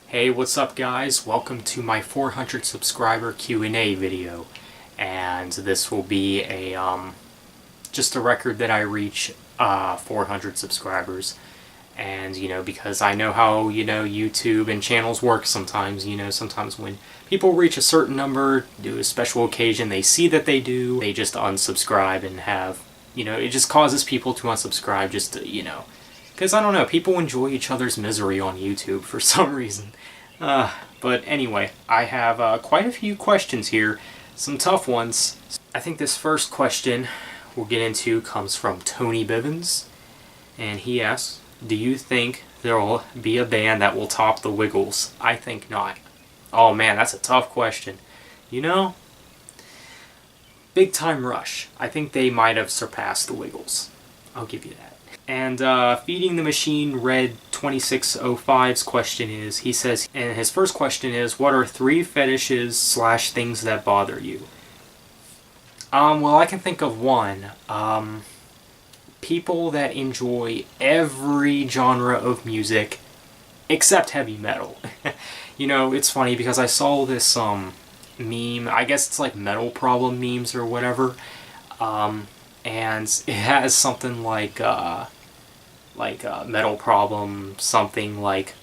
Hey, what's up guys? Welcome to my 400 subscriber Q&A video. And this will be just a record that I reach 400 subscribers. And because I know how YouTube and channels work sometimes, sometimes when people reach a certain number, do a special occasion, they see that they do, they just unsubscribe and have, it just causes people to unsubscribe just to, because I don't know, people enjoy each other's misery on YouTube for some reason. But anyway, I have quite a few questions here, some tough ones. I think this first question we'll get into comes from Tony Bivens, and he asks, do you think there will be a band that will top the Wiggles? I think not. Oh man, that's a tough question. Big Time Rush. I think they might have surpassed the Wiggles. I'll give you that. And Feeding the Machine Red 2605's question is, he says, and his first question is, what are 3 fetishes / things that bother you? Well, I can think of one. People that enjoy every genre of music except heavy metal. It's funny because I saw this meme, I guess it's like Metal Problem memes or whatever, and it has something like Metal Problem, something like,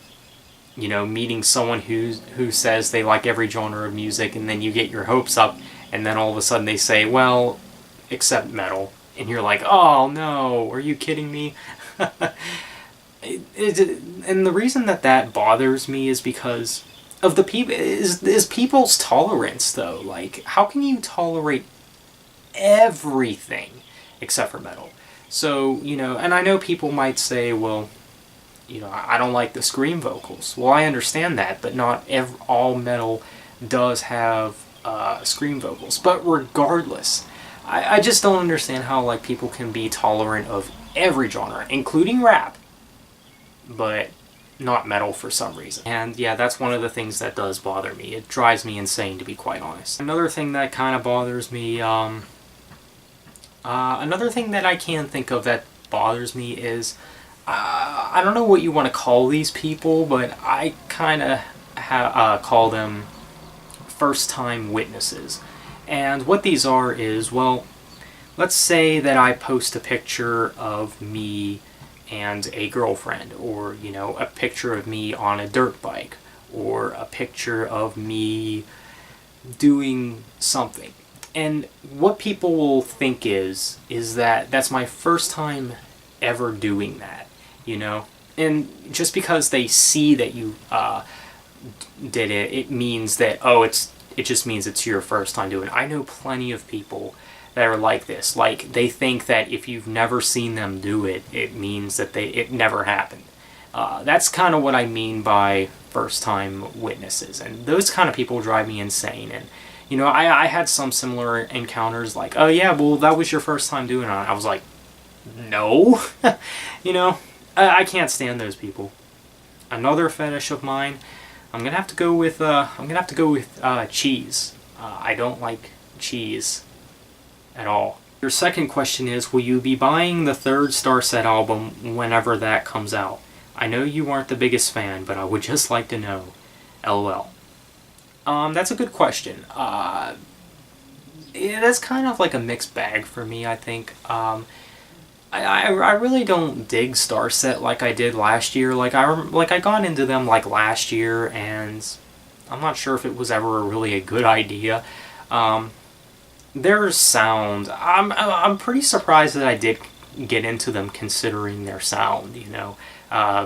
meeting someone who says they like every genre of music, and then you get your hopes up, and then all of a sudden they say, well, except metal. And you're like, oh no, are you kidding me? And the reason that bothers me is because of the people, is people's tolerance though. Like, how can you tolerate everything except for metal? So, and I know people might say, well, I don't like the scream vocals. Well, I understand that, but not all metal does have scream vocals. But regardless, I just don't understand how like people can be tolerant of every genre, including rap, but not metal for some reason. And yeah, that's one of the things that does bother me. It drives me insane, to be quite honest. Another thing that kind of bothers me, another thing that I can think of that bothers me is, I don't know what you want to call these people, but I kind of call them first-time witnesses. And what these are is, well, let's say that I post a picture of me and a girlfriend, or, a picture of me on a dirt bike, or a picture of me doing something. And what people will think is that that's my first time ever doing that, And just because they see that you did it, it means that, it just means it's your first time doing it. I know plenty of people that are like this. Like, they think that if you've never seen them do it, it means that it never happened. That's kind of what I mean by first-time witnesses. And those kind of people drive me insane. And, I had some similar encounters like, oh yeah, well, that was your first time doing it. I was like, no. I can't stand those people. Another fetish of mine, I'm gonna have to go with cheese. I don't like cheese at all. Your second question is, will you be buying the 3rd Starset album whenever that comes out? I know you aren't the biggest fan, but I would just like to know. LOL. That's a good question. That's kind of like a mixed bag for me, I think. I really don't dig Starset like I did last year. I got into them like last year, and I'm not sure if it was ever really a good idea. Their sound, I'm pretty surprised that I did get into them considering their sound,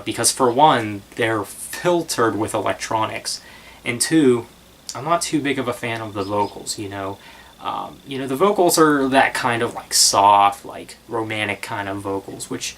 because for one, they're filtered with electronics, and 2, I'm not too big of a fan of the vocals, the vocals are that kind of like soft, like romantic kind of vocals, which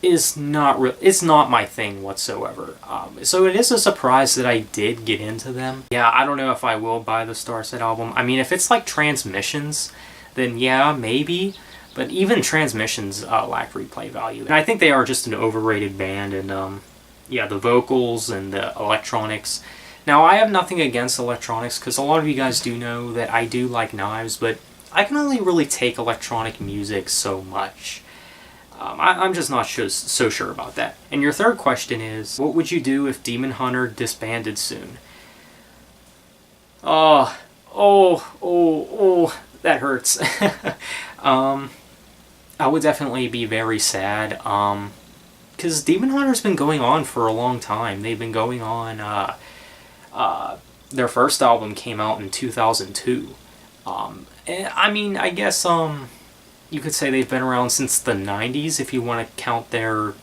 is it's not my thing whatsoever. So it is a surprise that I did get into them. Yeah, I don't know if I will buy the Starset album. I mean, if it's like Transmissions, then yeah, maybe. But even Transmissions lack replay value. And I think they are just an overrated band, and yeah, the vocals and the electronics. Now, I have nothing against electronics, because a lot of you guys do know that I do like knives, but I can only really take electronic music so much. I'm just not so sure about that. And your third question is, what would you do if Demon Hunter disbanded soon? Oh, that hurts. I would definitely be very sad, because Demon Hunter's been going on for a long time. They've been going on, their first album came out in 2002. I mean, I guess, you could say they've been around since the 90s if you want to count their,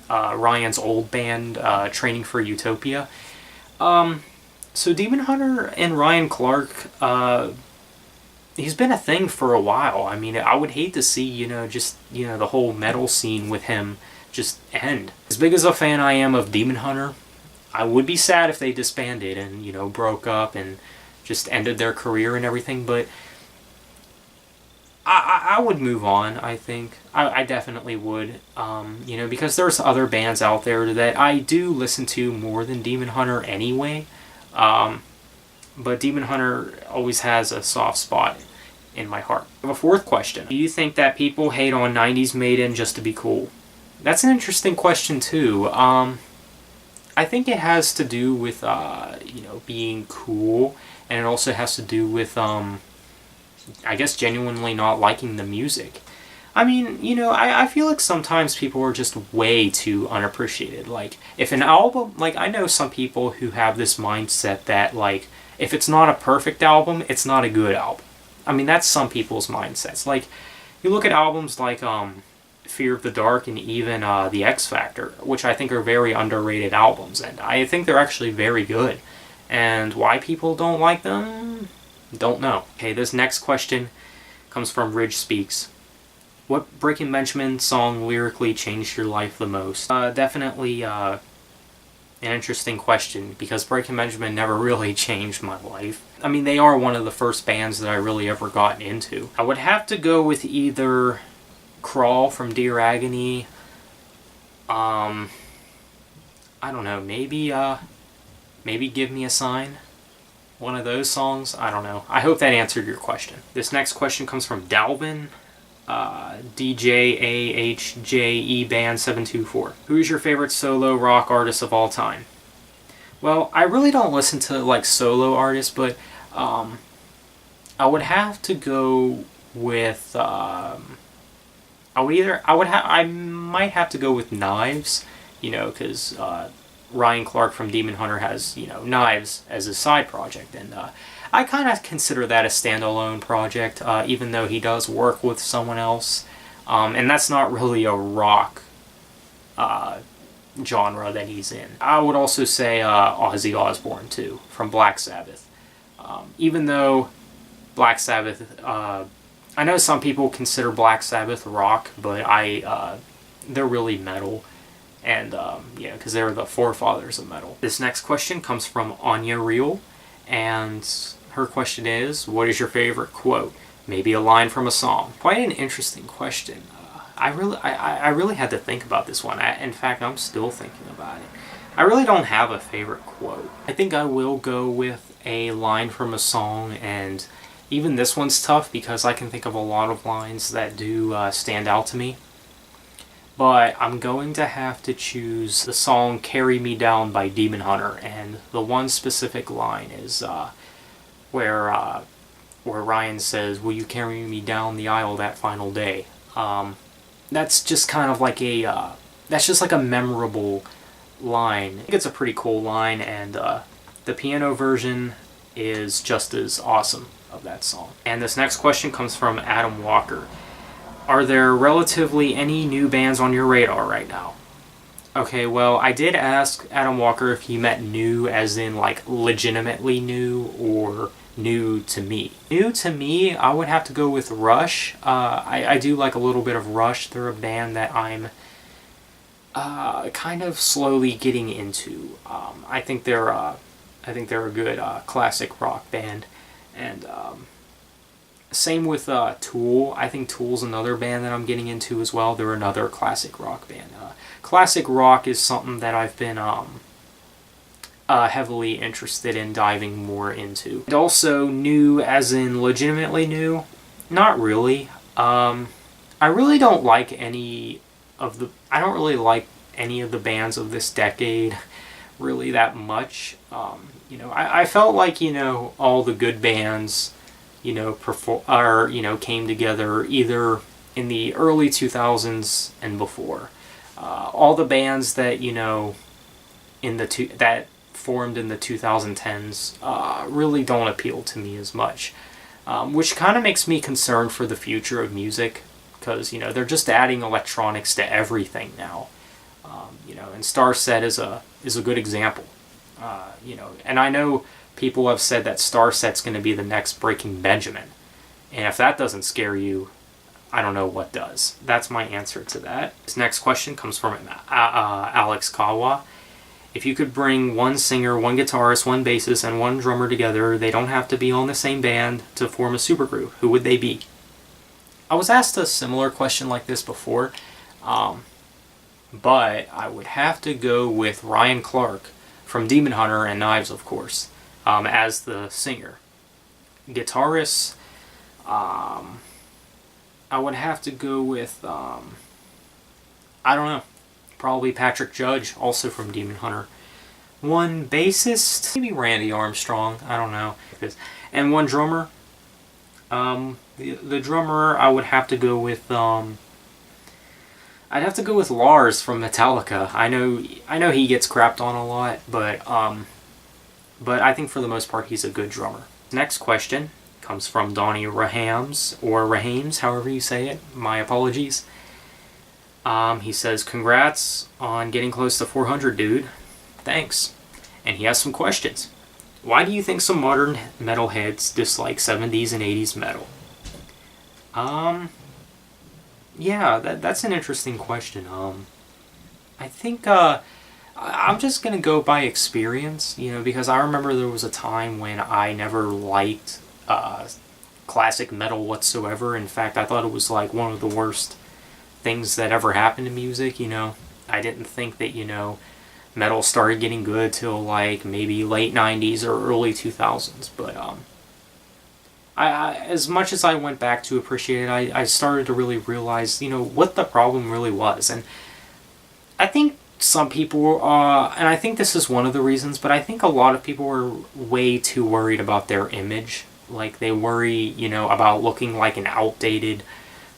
Ryan's old band, Training for Utopia. So Demon Hunter and Ryan Clark, he's been a thing for a while. I mean, I would hate to see, the whole metal scene with him just end. As big as a fan I am of Demon Hunter, I would be sad if they disbanded and, broke up and just ended their career and everything, but I would move on, I think. I definitely would, because there's other bands out there that I do listen to more than Demon Hunter anyway. But Demon Hunter always has a soft spot in my heart. I have a fourth question. Do you think that people hate on 90s Maiden just to be cool? That's an interesting question too. I think it has to do with, being cool, and it also has to do with, I guess, genuinely not liking the music. I mean, I feel like sometimes people are just way too unappreciated. Like, if an album, like, I know some people who have this mindset that, like, if it's not a perfect album, it's not a good album. I mean, that's some people's mindsets. Like, you look at albums like, Fear of the Dark and even, The X Factor, which I think are very underrated albums, and I think they're actually very good. And why people don't like them, don't know. Okay, this next question comes from Ridge Speaks. What Breaking Benjamin song lyrically changed your life the most? Definitely an interesting question, because Breaking Benjamin never really changed my life. I mean, they are one of the first bands that I really ever got into. I would have to go with either Crawl from Dear Agony, I don't know, maybe Give Me a Sign. One of those songs? I don't know. I hope that answered your question. This next question comes from Dalvin. DJAHJE Band 724. Who is your favorite solo rock artist of all time? Well, I really don't listen to like solo artists, but I would have to go with I might have to go with Knives, because Ryan Clark from Demon Hunter has, Knives as a side project, and I kind of consider that a standalone project, even though he does work with someone else, and that's not really a rock genre that he's in. I would also say Ozzy Osbourne, too, from Black Sabbath. Even though Black Sabbath, I know some people consider Black Sabbath rock, but they're really metal. And, because they're the forefathers of metal. This next question comes from Anya Real, and her question is, what is your favorite quote? Maybe a line from a song. Quite an interesting question. I really had to think about this one. In fact, I'm still thinking about it. I really don't have a favorite quote. I think I will go with a line from a song, and even this one's tough because I can think of a lot of lines that do stand out to me. But I'm going to have to choose the song Carry Me Down by Demon Hunter, and the one specific line is where Ryan says, will you carry me down the aisle that final day? That's just kind of like that's just like a memorable line. I think it's a pretty cool line, and the piano version is just as awesome of that song. And this next question comes from Adam Walker. Are there relatively any new bands on your radar right now? Okay, well, I did ask Adam Walker if he meant new as in, like, legitimately new or new to me. New to me, I would have to go with Rush. I do like a little bit of Rush. They're a band that I'm kind of slowly getting into. I think they're a good classic rock band, and same with Tool. I think Tool's another band that I'm getting into as well. They're another classic rock band. Classic rock is something that I've been heavily interested in diving more into. And also new as in legitimately new? Not really. I really don't like any I don't really like any of the bands of this decade really that much. I felt like, all the good bands, came together either in the early 2000s and before. All the bands that, that formed in the 2010s really don't appeal to me as much, which kind of makes me concerned for the future of music, because they're just adding electronics to everything now. And Starset is a good example. And I know people have said that Starset's going to be the next Breaking Benjamin, and if that doesn't scare you, I don't know what does. That's my answer to that. This next question comes from Alex Kawa. If you could bring one singer, one guitarist, one bassist, and one drummer together, they don't have to be on the same band to form a supergroup, who would they be? I was asked a similar question like this before, but I would have to go with Ryan Clark from Demon Hunter and Knives, of course, as the singer. Guitarist, I would have to go with, I don't know, probably Patrick Judge, also from Demon Hunter. One bassist, maybe Randy Armstrong, I don't know. And one drummer, the drummer, I would have to go with, I'd have to go with Lars from Metallica. I know he gets crapped on a lot, but I think for the most part he's a good drummer. Next question comes from Donnie Rahams, or Rahames, however you say it. My apologies. He says, congrats on getting close to 400, dude. Thanks. And he has some questions. Why do you think some modern metalheads dislike 70s and 80s metal? Yeah, that's an interesting question. I think, I'm just gonna go by experience, because I remember there was a time when I never liked classic metal whatsoever. In fact, I thought it was like one of the worst things that ever happened to music. I didn't think that metal started getting good till like maybe late 90s or early 2000s. But I as much as I went back to appreciate it, I started to really realize what the problem really was. And I think some people, and I think this is one of the reasons, but I think a lot of people are way too worried about their image. Like, they worry, about looking like an outdated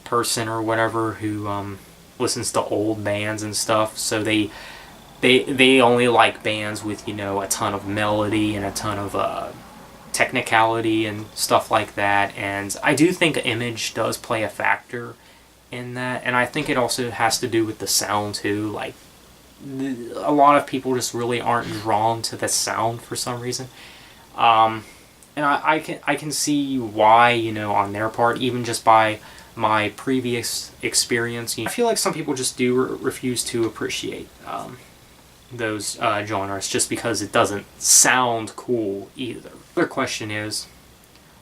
person or whatever who listens to old bands and stuff. So they only like bands with, a ton of melody and a ton of technicality and stuff like that. And I do think image does play a factor in that. And I think it also has to do with the sound too. Like, a lot of people just really aren't drawn to the sound for some reason. And I can see why, on their part, even just by my previous experience. I feel like some people just do refuse to appreciate those genres just because it doesn't sound cool either. Another question is,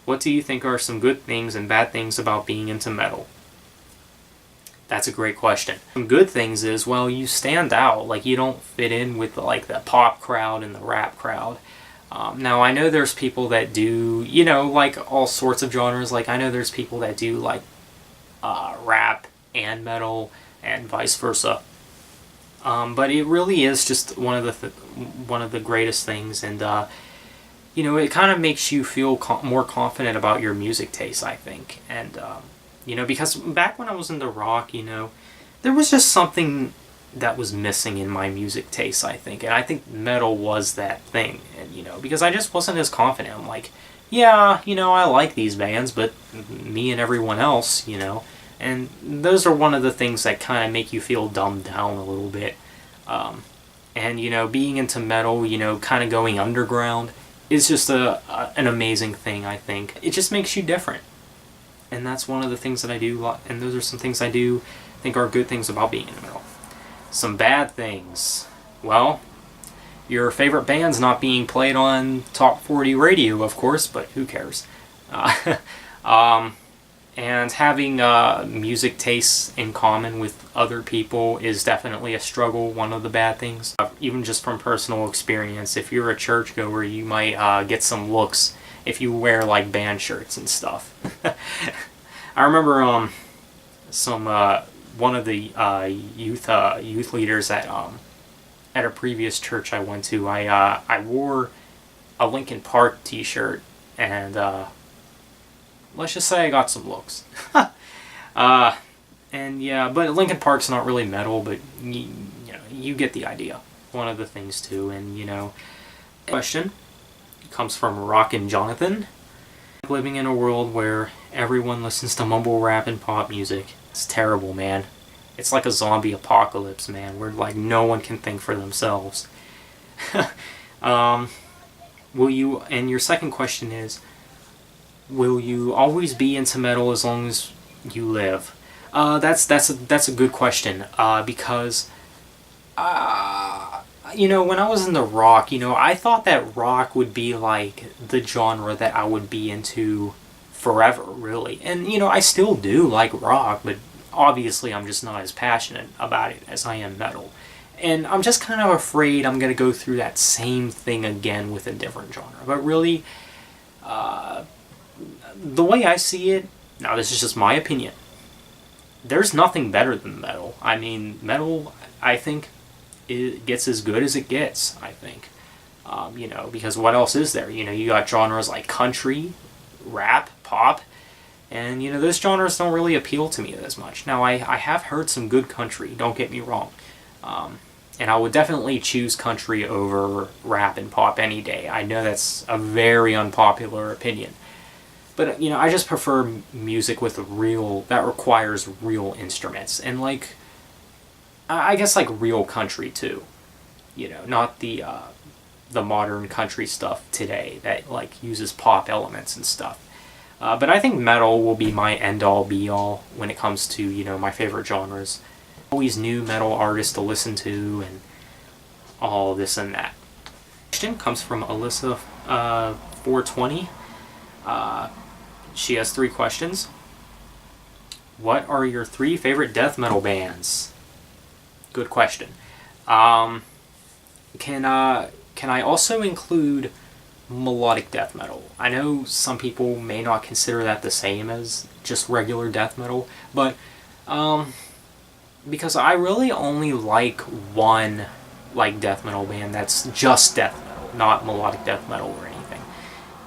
what do you think are some good things and bad things about being into metal? That's a great question. Some good things is, well, you stand out. Like, you don't fit in with like the pop crowd and the rap crowd. Now, I know there's people that do, like all sorts of genres. Like, I know there's people that do like rap and metal and vice versa. But it really is just one of the greatest things, and it kind of makes you feel more confident about your music taste, I think. And because back when I was into rock, there was just something that was missing in my music taste, I think. And I think metal was that thing. And, because I just wasn't as confident. I'm like, yeah, I like these bands, but me and everyone else, And those are one of the things that kind of make you feel dumbed down a little bit. And, being into metal, kind of going underground is just an amazing thing, I think. It just makes you different. And that's one of the things that I do, and those are some things I do think are good things about being in metal. Some bad things. Well, your favorite band's not being played on Top 40 radio, of course, but who cares? And having music tastes in common with other people is definitely a struggle, one of the bad things. Even just from personal experience, if you're a churchgoer, you might get some looks if you wear like band shirts and stuff. I remember some one of the youth leaders at a previous church I went to. I wore a Linkin Park T-shirt, and let's just say I got some looks. And yeah, but Linkin Park's not really metal, but you get the idea. One of the things too, and question comes from Rockin' Jonathan. Living in a world where everyone listens to mumble rap and pop music. It's terrible, man. It's like a zombie apocalypse, man, where like no one can think for themselves. Will you? And your second question is, will you always be into metal as long as you live? That's a good question. Because when I was into rock, I thought that rock would be like the genre that I would be into forever, really. And I still do like rock, but obviously I'm just not as passionate about it as I am metal. And I'm just kind of afraid I'm going to go through that same thing again with a different genre. But really, the way I see it, now this is just my opinion, there's nothing better than metal. I mean, metal, I think, it gets as good as it gets, I think. Because what else is there? You got genres like country, rap, pop, and, those genres don't really appeal to me as much. Now, I have heard some good country, don't get me wrong. And I would definitely choose country over rap and pop any day. I know that's a very unpopular opinion. But, I just prefer music that requires real instruments. And, I guess, real country, too. Not the modern country stuff today that, uses pop elements and stuff. But I think metal will be my end-all, be-all when it comes to, my favorite genres. Always new metal artists to listen to and all this and that. Question comes from Alyssa 420. She has 3 questions. What are your 3 favorite death metal bands? Good question. Can I also include melodic death metal? I know some people may not consider that the same as just regular death metal, but because I really only like one death metal band that's just death metal, not melodic death metal or anything,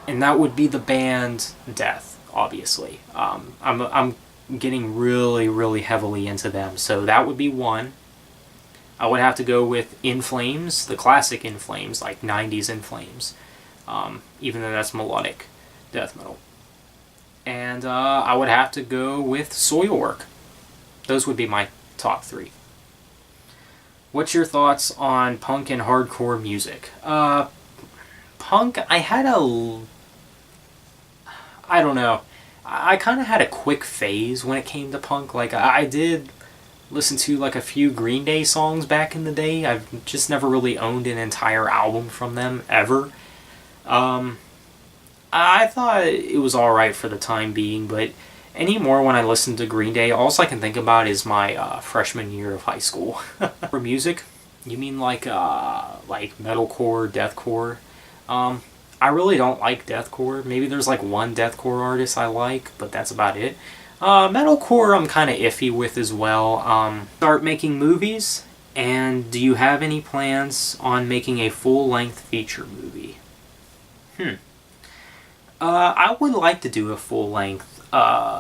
and that would be the band Death. Obviously, I'm getting really, really heavily into them, so that would be one. I would have to go with In Flames, the classic In Flames, like 90s In Flames, even though that's melodic death metal. And I would have to go with Soilwork. Those would be my top 3. What's your thoughts on punk and hardcore music? Punk, I don't know. I kind of had a quick phase when it came to punk. I did listen to a few Green Day songs back in the day. I've just never really owned an entire album from them, ever. I thought it was alright for the time being, but anymore when I listen to Green Day, all I can think about is my freshman year of high school. For music, you mean metalcore, deathcore? I really don't like deathcore. Maybe there's one deathcore artist I like, but that's about it. Metalcore I'm kind of iffy with as well. Start making movies, and do you have any plans on making a full-length feature movie? I would like to do a full-length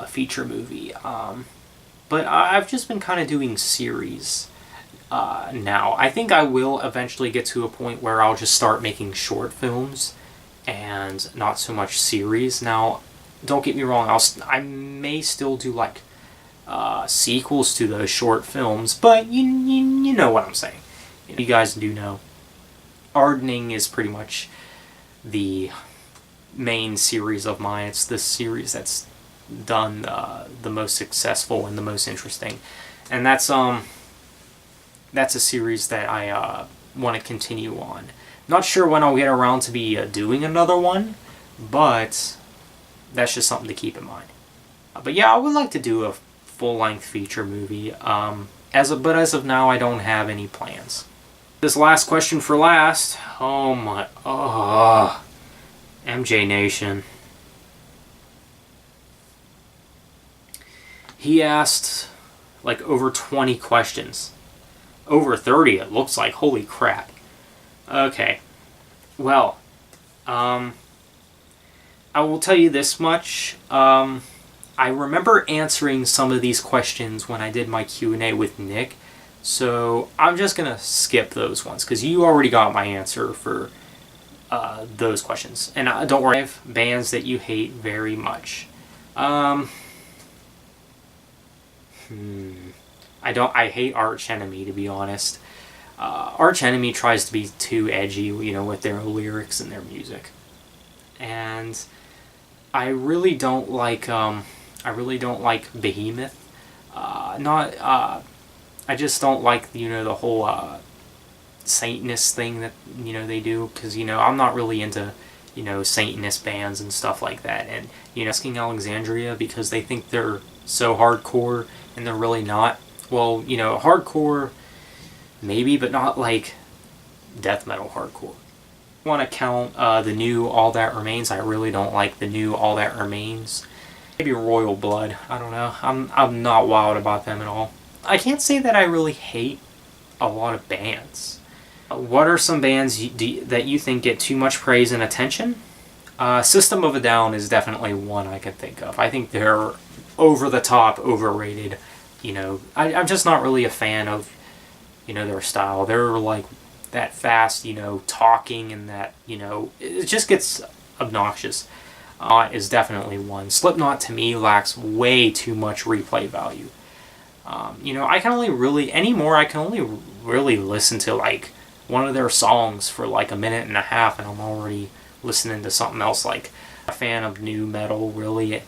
feature movie, but I've just been kind of doing series now. I think I will eventually get to a point where I'll just start making short films and not so much series. Now, don't get me wrong, I may still do sequels to those short films, but you know what I'm saying. You guys do know. Ardening is pretty much the main series of mine. It's the series that's done the most successful and the most interesting, and that's a series that I want to continue on. Not sure when I'll get around to be doing another one, but that's just something to keep in mind. But yeah, I would like to do a full-length feature movie. As of now, I don't have any plans. This last question for last. MJ Nation. He asked, like over 20 questions. Over 30 it looks like, holy crap. Okay, well, I will tell you this much. I remember answering some of these questions when I did my Q&A with Nick, so I'm just going to skip those ones because you already got my answer for those questions. And don't worry, I have bands that you hate very much. I hate Arch Enemy, to be honest. Arch Enemy tries to be too edgy, you know, with their lyrics and their music. And I really don't like Behemoth. I just don't like, you know, the whole Satanist thing that, you know, they do, because, you know, I'm not really into, you know, Satanist bands and stuff like that. And, you know, asking Alexandria because they think they're so hardcore and they're really not. Well, you know, hardcore maybe, but not like death metal hardcore. I want to count the new All That Remains. I really don't like the new All That Remains. Maybe Royal Blood. I don't know. I'm not wild about them at all. I can't say that I really hate a lot of bands. What are some bands that you think get too much praise and attention? System of a Down is definitely one I can think of. I think they're over the top, overrated. You know, I'm just not really a fan of, you know, their style. They're like that fast, you know, talking, and that, you know, it just gets obnoxious. Is definitely one. Slipknot to me lacks way too much replay value. You know, I can only really listen to like one of their songs for like a minute and a half, and I'm already listening to something else. Like, a fan of new metal, really.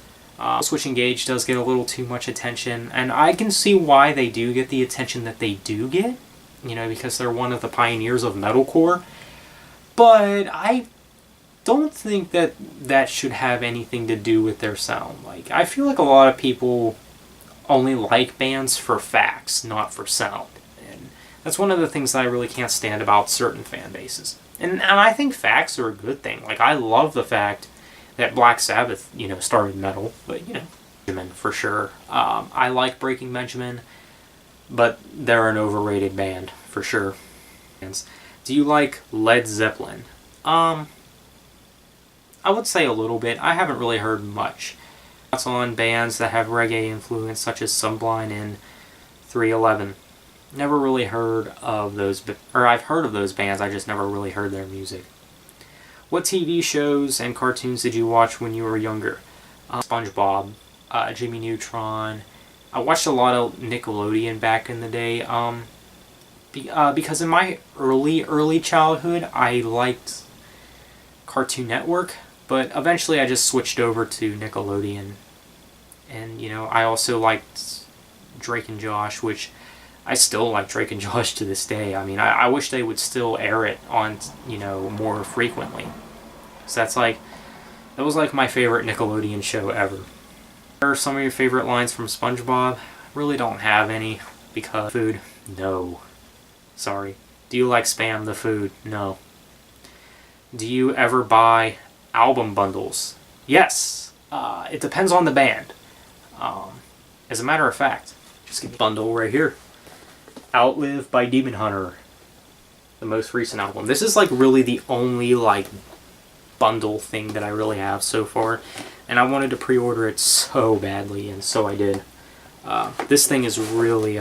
Switch Engage does get a little too much attention, and I can see why they do get the attention that they do get, you know, because they're one of the pioneers of metalcore. But I don't think that should have anything to do with their sound. Like, I feel like a lot of people only like bands for facts, not for sound. And that's one of the things that I really can't stand about certain fan bases. And I think facts are a good thing. Like, I love the fact that Black Sabbath, you know, started metal, but, you know, Benjamin for sure. I like Breaking Benjamin, but they're an overrated band for sure. Do you like Led Zeppelin? I would say a little bit. I haven't really heard much. Thoughts on bands that have reggae influence, such as Sublime and 311. Never really heard of those, or I've heard of those bands, I just never really heard their music. What TV shows and cartoons did you watch when you were younger? SpongeBob, Jimmy Neutron. I watched a lot of Nickelodeon back in the day, because in my early childhood, I liked Cartoon Network, but eventually I just switched over to Nickelodeon. And, you know, I also liked Drake and Josh, which I still like Drake and Josh to this day. I mean, I wish they would still air it on, you know, more frequently. So that was like my favorite Nickelodeon show ever. What are some of your favorite lines from SpongeBob? Really don't have any, because food? No. Sorry. Do you like Spam the food? No. Do you ever buy album bundles? Yes. It depends on the band. As a matter of fact, just get a bundle right here. Outlive by Demon Hunter, the most recent album. This is like really the only like bundle thing that I really have so far, and I wanted to pre-order it so badly, and so I did. This thing is really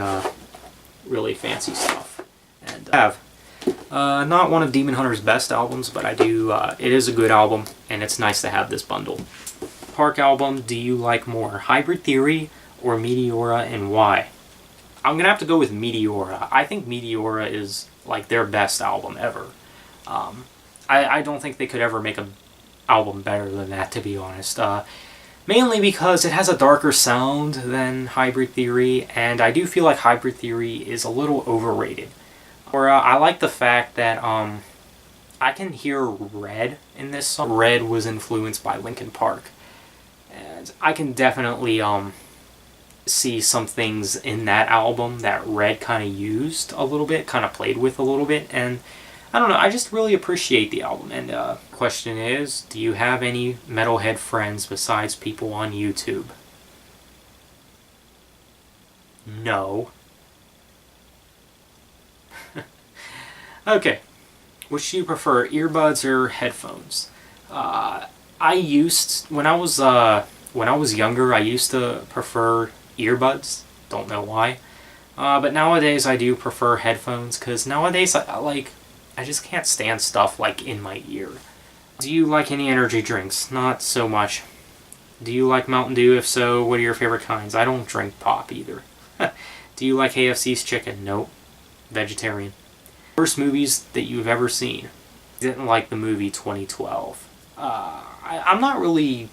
really fancy stuff, and I have not one of Demon Hunter's best albums, but I do. It is a good album, and it's nice to have this bundle. Park album do you like more, Hybrid Theory or Meteora, and why? I'm going to have to go with Meteora. I think Meteora is like their best album ever. I don't think they could ever make an album better than that, to be honest. Mainly because it has a darker sound than Hybrid Theory, and I do feel like Hybrid Theory is a little overrated. Or I like the fact that I can hear Red in this song. Red was influenced by Linkin Park. And I can definitely see some things in that album that Red kind of used a little bit, kind of played with a little bit, and I don't know, I just really appreciate the album. And question is, do you have any metalhead friends besides people on YouTube? No. Okay. Which do you prefer, earbuds or headphones? When I was younger, I used to prefer earbuds. Don't know why. But nowadays I do prefer headphones because nowadays I just can't stand stuff like in my ear. Do you like any energy drinks? Not so much. Do you like Mountain Dew? If so, what are your favorite kinds? I don't drink pop either. Do you like KFC's chicken? Nope. Vegetarian. Worst movies that you've ever seen? Didn't like the movie 2012. I'm not really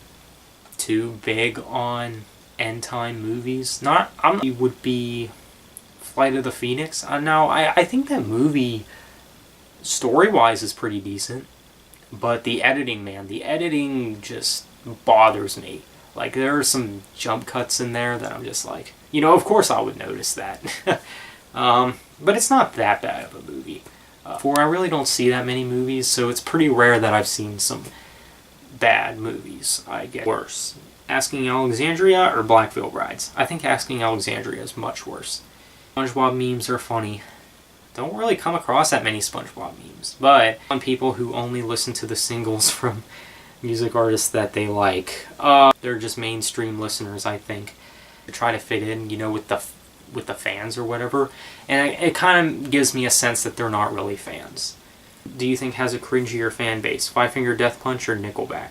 too big on end time movies. Would be Flight of the Phoenix. Now, I think that movie, story-wise, is pretty decent. But the editing just bothers me. Like, there are some jump cuts in there that I'm just like, of course I would notice that. But it's not that bad of a movie. I really don't see that many movies, so it's pretty rare that I've seen some bad movies, I guess. Worse. Asking Alexandria or Blackville Brides? I think Asking Alexandria is much worse. SpongeBob memes are funny. Don't really come across that many SpongeBob memes, but on people who only listen to the singles from music artists that they like. They're just mainstream listeners, I think. They try to fit in, with the fans or whatever, and it kind of gives me a sense that they're not really fans. Do you think has a cringier fan base? Five Finger Death Punch or Nickelback?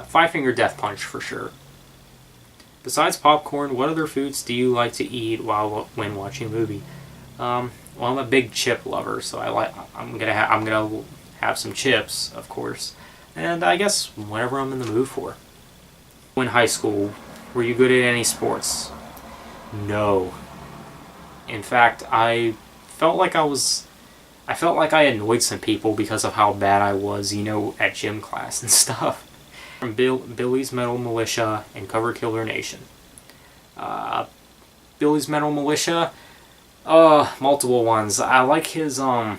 Five Finger Death Punch for sure. Besides popcorn, what other foods do you like to eat when watching a movie? Well, I'm a big chip lover, so I'm gonna have some chips, of course, and I guess whatever I'm in the mood for. In high school, were you good at any sports? No. In fact, I felt like I annoyed some people because of how bad I was, at gym class and stuff. From Billy's Metal Militia and Cover Killer Nation. Billy's Metal Militia, multiple ones. I like his Blood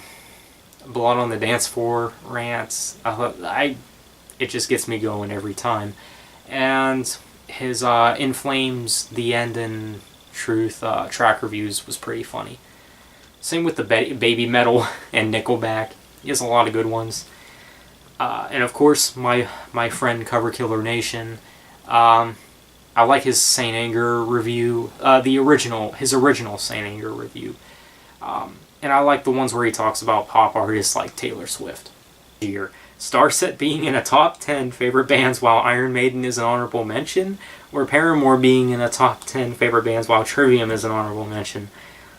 on the Dance Floor rants. It just gets me going every time. And his In Flames, The End and Truth track reviews was pretty funny. Same with the Baby Metal and Nickelback. He has a lot of good ones. And of course, my friend Cover Killer Nation. I like his Saint Anger review, his original Saint Anger review. And I like the ones where he talks about pop artists like Taylor Swift. Starset being in a top 10 favorite bands while Iron Maiden is an honorable mention, or Paramore being in a top 10 favorite bands while Trivium is an honorable mention.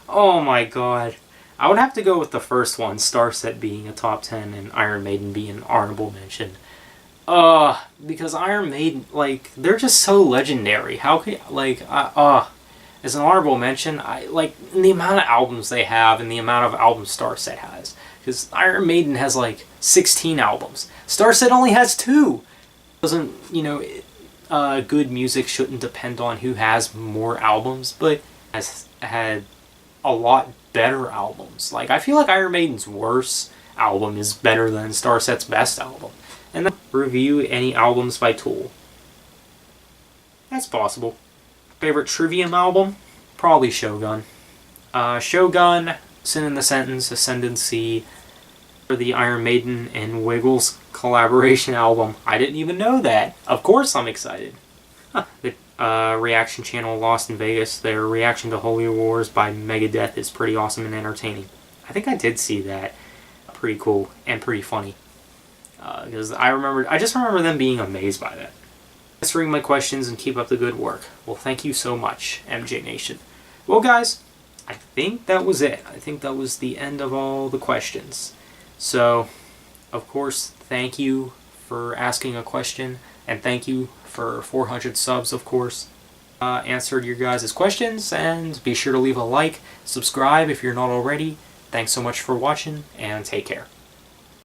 Oh my god. I would have to go with the first one, Starset being a top 10 and Iron Maiden being an honorable mention. Because Iron Maiden, they're just so legendary. How could, as an honorable mention, the amount of albums they have and the amount of albums Starset has. Because Iron Maiden has, 16 albums. Starset only has 2! Good music shouldn't depend on who has more albums, but has had a lot better albums. I feel like Iron Maiden's worst album is better than Starset's best album. And then review any albums by Tool. That's possible. Favorite Trivium album? Probably Shogun. Shogun, Sin in the Sentence, Ascendancy, for the Iron Maiden and Wiggles collaboration album. I didn't even know that. Of course I'm excited. The reaction channel Lost in Vegas, their reaction to Holy Wars by Megadeth is pretty awesome and entertaining. I think I did see that. Pretty cool and pretty funny. Because I just remember them being amazed by that. Answering my questions and keep up the good work. Well, thank you so much, MJ Nation. Well, guys, I think that was it. I think that was the end of all the questions. So, of course, thank you for asking a question, and thank you for 400 subs, of course. Answered your guys' questions, and be sure to leave a like, subscribe if you're not already. Thanks so much for watching, and take care.